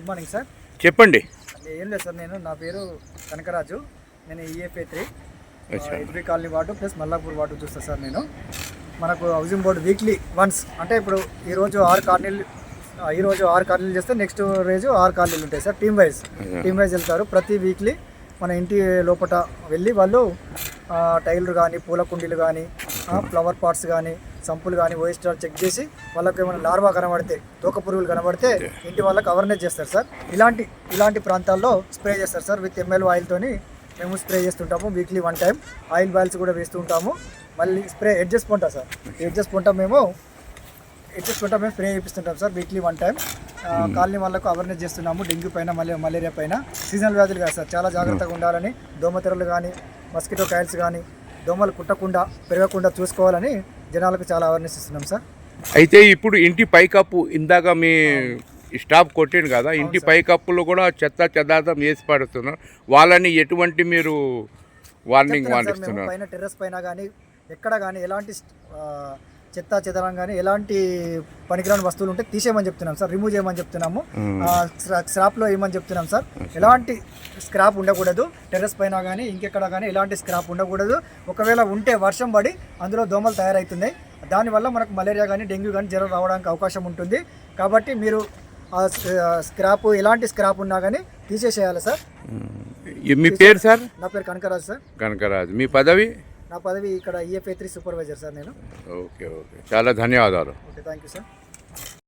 Good morning sir. చెప్పండి. ఏం లేదు సార్, నా పేరు కనకరాజు. నేను EFA3 SB colony ward plus Mallapur ward చూస్తాను సార్. మనకు హౌసింగ్ బోర్డు వీక్లీ వన్స్, అంటే ఇప్పుడు ఈరోజు 6 కాలనీలు చేస్తే నెక్స్ట్ రోజు 6 కాలనీలు ఉంటాయి సార్. టీమ్ వైజ్ వెళ్తారు. ప్రతి వీక్లీ మన ఇంటి లోపల వెళ్ళి వాళ్ళు టైర్లు కానీ, పూల కుండీలు కానీ, ఫ్లవర్ పాట్స్ కానీ, సంపులు కానీ ఓఎస్టార్ చెక్ చేసి వాళ్ళకి ఏమైనా లార్వా కనబడితే, తోక పురుగులు కనబడితే ఇంటి వాళ్ళకి అవేర్నెస్ చేస్తారు సార్. ఇలాంటి ప్రాంతాల్లో స్ప్రే చేస్తారు సార్. విత్ ML ఆయిల్తోని మేము స్ప్రే చేస్తుంటాము. వీక్లీ 1 టైం ఆయిల్ బాయిల్స్ కూడా వేస్తూ ఉంటాము. మళ్ళీ స్ప్రే ఎడ్జస్ట్ పొంటా సార్. మేము స్ప్రే చేపిస్తుంటాం సార్ వీక్లీ 1 టైం. కాలనీ వాళ్ళకు అవేర్నెస్ చేస్తున్నాము. డెంగ్యూ పైన, మలేరియా పైన. సీజనల్ వ్యాధులు కాదు సార్, చాలా జాగ్రత్తగా ఉండాలని, దోమతెరలు కానీ, మస్కిటో కాయిల్స్ కానీ, దోమలు కుట్టకుండా పెరగకుండా చూసుకోవాలని జనాలకు చాలా అవేర్నెస్ ఇస్తున్నాం సార్. అయితే ఇప్పుడు ఇంటి పైకప్పు ఇందాక మీ స్టాప్ కొట్టిండు కదా, ఇంటి పైకప్పులు కూడా చెదార్థం వేసి పడుతున్నారు. వాళ్ళని ఎటువంటి మీరు వార్నింగ్ ఇస్తున్నారు? పైన టెర్రస్ పైన కానీ ఎక్కడ కానీ ఎలాంటి చెదారం కానీ ఎలాంటి పనికిరాని వస్తువులు ఉంటే తీసేయమని చెప్తున్నాం సార్. రిమూవ్ చేయమని చెప్తున్నాము. స్క్రాప్లో వేయమని చెప్తున్నాం సార్. ఎలాంటి స్క్రాప్ ఉండకూడదు టెర్రస్ పైన కానీ ఇంకెక్కడ కానీ, ఎలాంటి స్క్రాప్ ఉండకూడదు. ఒకవేళ ఉంటే వర్షం పడి అందులో దోమలు తయారవుతున్నాయి. దానివల్ల మనకు మలేరియా కానీ, డెంగ్యూ కానీ జ్వరం రావడానికి అవకాశం ఉంటుంది. కాబట్టి మీరు స్క్రాప్, ఎలాంటి స్క్రాప్ ఉన్నా కానీ తీసేసేయాలి సార్. మీ పేరు సార్? నా పేరు కనకరాజు సార్. కనకరాజు. మీ పదవి? నా పదవి ఇక్కడ EFA3 సూపర్వైజర్ సార్ నేను. ఓకే. చాలా ధన్యవాదాలు. Okay, thank you sir.